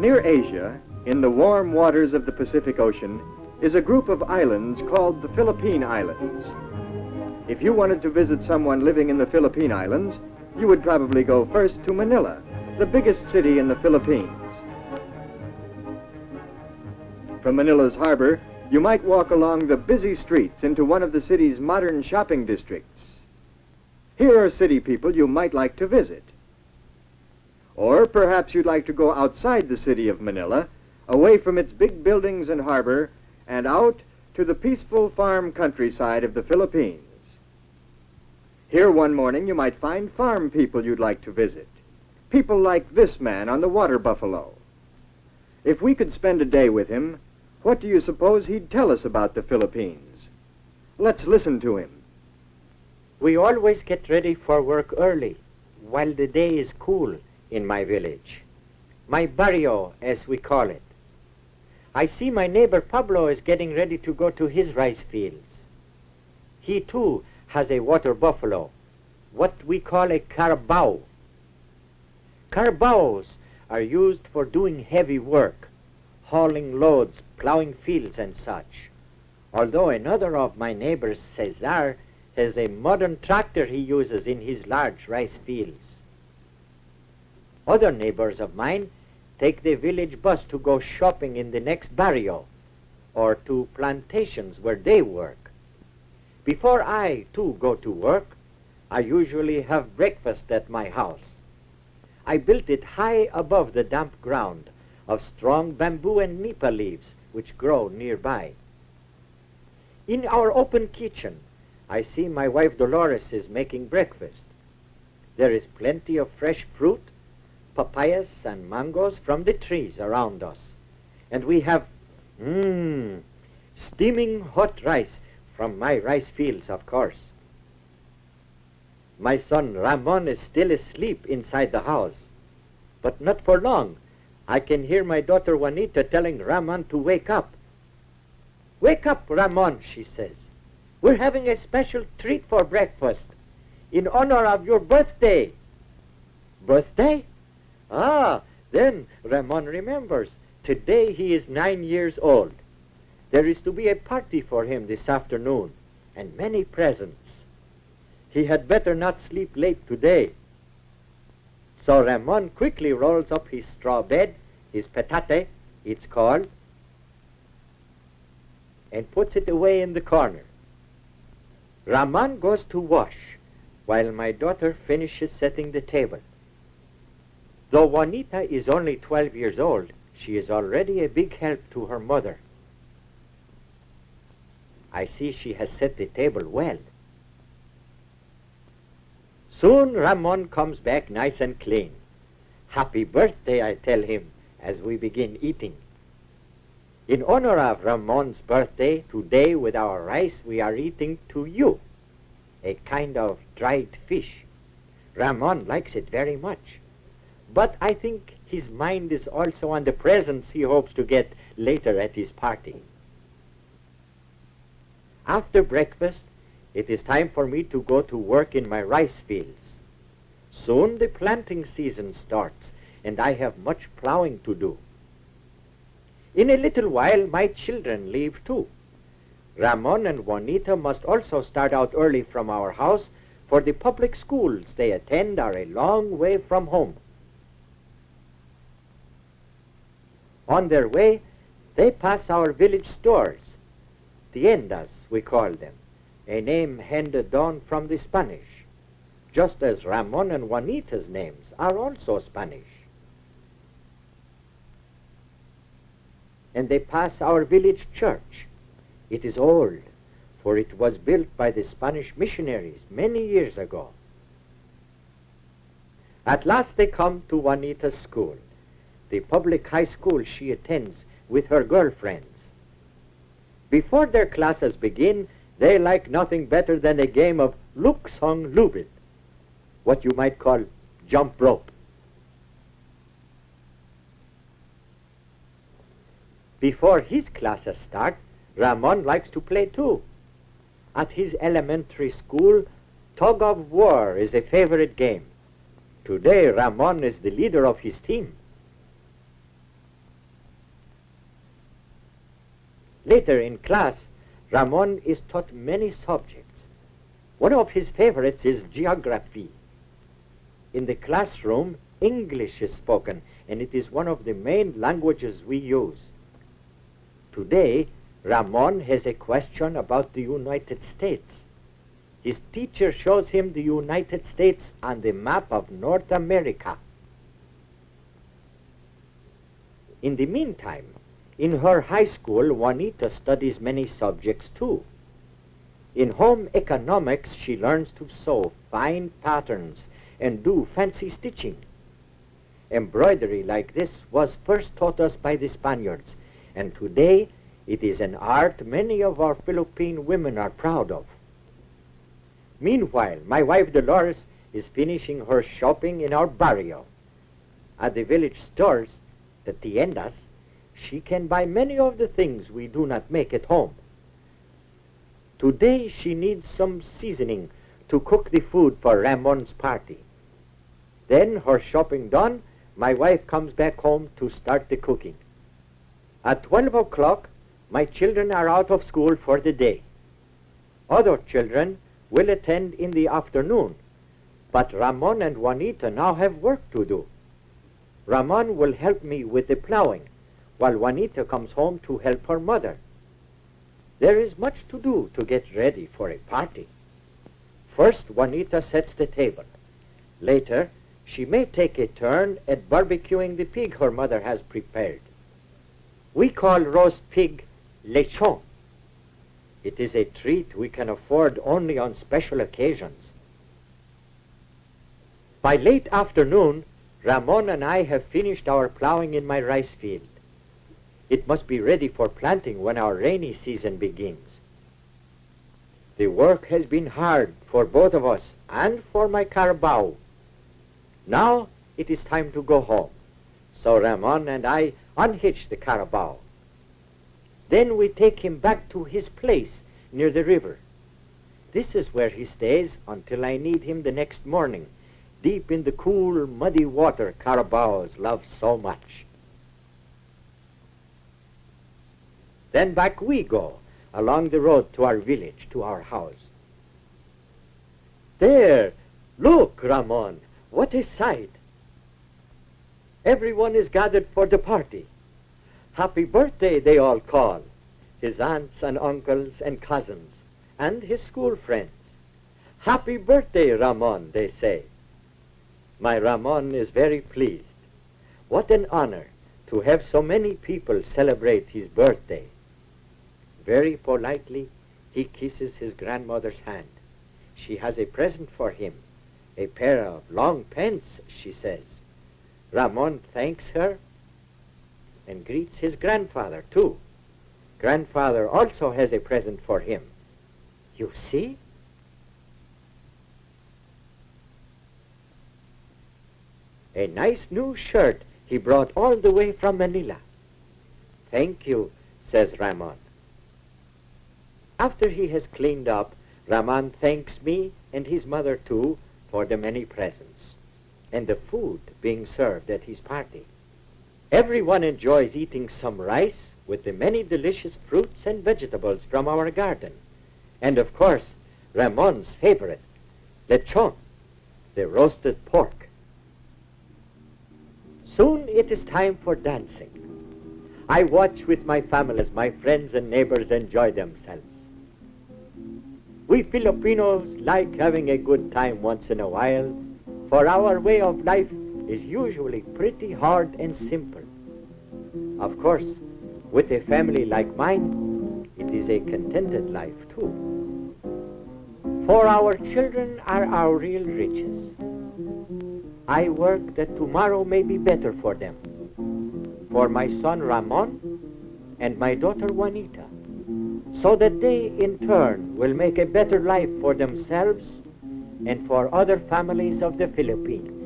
Near Asia, in the warm waters of the Pacific Ocean, is a group of islands called the Philippine Islands. If you wanted to visit someone living in the Philippine Islands, you would probably go first to Manila, the biggest city in the Philippines. From Manila's harbor, you might walk along the busy streets into one of the city's modern shopping districts. Here are city people you might like to visit. Or perhaps you'd like to go outside the city of Manila, away from its big buildings and harbor, and out to the peaceful farm countryside of the Philippines. Here one morning you might find farm people you'd like to visit. People like this man on the water buffalo. If we could spend a day with him, what do you suppose he'd tell us about the Philippines? Let's listen to him. We always get ready for work early, while the day is cool in my village. My barrio, as we call it. I see my neighbor Pablo is getting ready to go to his rice fields. He too has a water buffalo, what we call a carabao. Carabaos are used for doing heavy work, hauling loads, plowing fields and such. Although another of my neighbors, Cesar, has a modern tractor he uses in his large rice fields. Other neighbors of mine take the village bus to go shopping in the next barrio or to plantations where they work. Before I, too, go to work, I usually have breakfast at my house. I built it high above the damp ground of strong bamboo and nipa leaves which grow nearby. In our open kitchen, I see my wife Dolores is making breakfast. There is plenty of fresh fruit, papayas and mangoes from the trees around us. And we have, steaming hot rice from my rice fields, of course. My son Ramon is still asleep inside the house, but not for long. I can hear my daughter Juanita telling Ramon to wake up. Wake up, Ramon, she says. We're having a special treat for breakfast in honor of your birthday. Birthday? Ah, then Ramon remembers. Today he is 9 years old. There is to be a party for him this afternoon, and many presents. He had better not sleep late today. So Ramon quickly rolls up his straw bed, his petate, it's called, and puts it away in the corner. Ramon goes to wash, while my daughter finishes setting the table. Though Juanita is only 12 years old, she is already a big help to her mother. I see she has set the table well. Soon Ramon comes back nice and clean. Happy birthday, I tell him, as we begin eating. In honor of Ramon's birthday, today with our rice we are eating tuyo, a kind of dried fish. Ramon likes it very much. But I think his mind is also on the presents he hopes to get later at his party. After breakfast, it is time for me to go to work in my rice fields. Soon the planting season starts, and I have much plowing to do. In a little while, my children leave too. Ramon and Juanita must also start out early from our house, for the public schools they attend are a long way from home. On their way, they pass our village stores, tiendas we call them, a name handed down from the Spanish, just as Ramon and Juanita's names are also Spanish. And they pass our village church. It is old, for it was built by the Spanish missionaries many years ago. At last they come to Juanita's school, the public high school she attends with her girlfriends. Before their classes begin, they like nothing better than a game of luksong lubid, what you might call jump rope. Before his classes start, Ramon likes to play too. At his elementary school, tug of war is a favorite game. Today, Ramon is the leader of his team. Later in class, Ramon is taught many subjects. One of his favorites is geography. In the classroom, English is spoken, and it is one of the main languages we use. Today, Ramon has a question about the United States. His teacher shows him the United States on the map of North America. In the meantime, in her high school, Juanita studies many subjects too. In home economics, she learns to sew fine patterns and do fancy stitching. Embroidery like this was first taught us by the Spaniards, and today it is an art many of our Philippine women are proud of. Meanwhile, my wife Dolores is finishing her shopping in our barrio. At the village stores, the tiendas, she can buy many of the things we do not make at home. Today she needs some seasoning to cook the food for Ramon's party. Then, her shopping done, my wife comes back home to start the cooking. At 12 o'clock, my children are out of school for the day. Other children will attend in the afternoon, but Ramon and Juanita now have work to do. Ramon will help me with the plowing, while Juanita comes home to help her mother. There is much to do to get ready for a party. First, Juanita sets the table. Later, she may take a turn at barbecuing the pig her mother has prepared. We call roast pig lechon. It is a treat we can afford only on special occasions. By late afternoon, Ramon and I have finished our plowing in my rice field. It must be ready for planting when our rainy season begins. The work has been hard for both of us and for my carabao. Now it is time to go home, so Ramon and I unhitch the carabao. Then we take him back to his place near the river. This is where he stays until I need him the next morning, deep in the cool, muddy water carabaos love so much. Then back we go, along the road to our village, to our house. There, look, Ramon, what a sight! Everyone is gathered for the party. Happy birthday, they all call, his aunts and uncles and cousins, and his school friends. Happy birthday, Ramon, they say. My Ramon is very pleased. What an honor to have so many people celebrate his birthday. Very politely, he kisses his grandmother's hand. She has a present for him, a pair of long pants, she says. Ramon thanks her and greets his grandfather, too. Grandfather also has a present for him. You see? A nice new shirt he brought all the way from Manila. Thank you, says Ramon. After he has cleaned up, Ramon thanks me and his mother too for the many presents and the food being served at his party. Everyone enjoys eating some rice with the many delicious fruits and vegetables from our garden. And of course, Ramon's favorite, lechon, the roasted pork. Soon it is time for dancing. I watch with my family as my friends and neighbors enjoy themselves. We Filipinos like having a good time once in a while, for our way of life is usually pretty hard and simple. Of course, with a family like mine, it is a contented life too. For our children are our real riches. I work that tomorrow may be better for them, for my son Ramon and my daughter Juanita, so that they in turn will make a better life for themselves and for other families of the Philippines.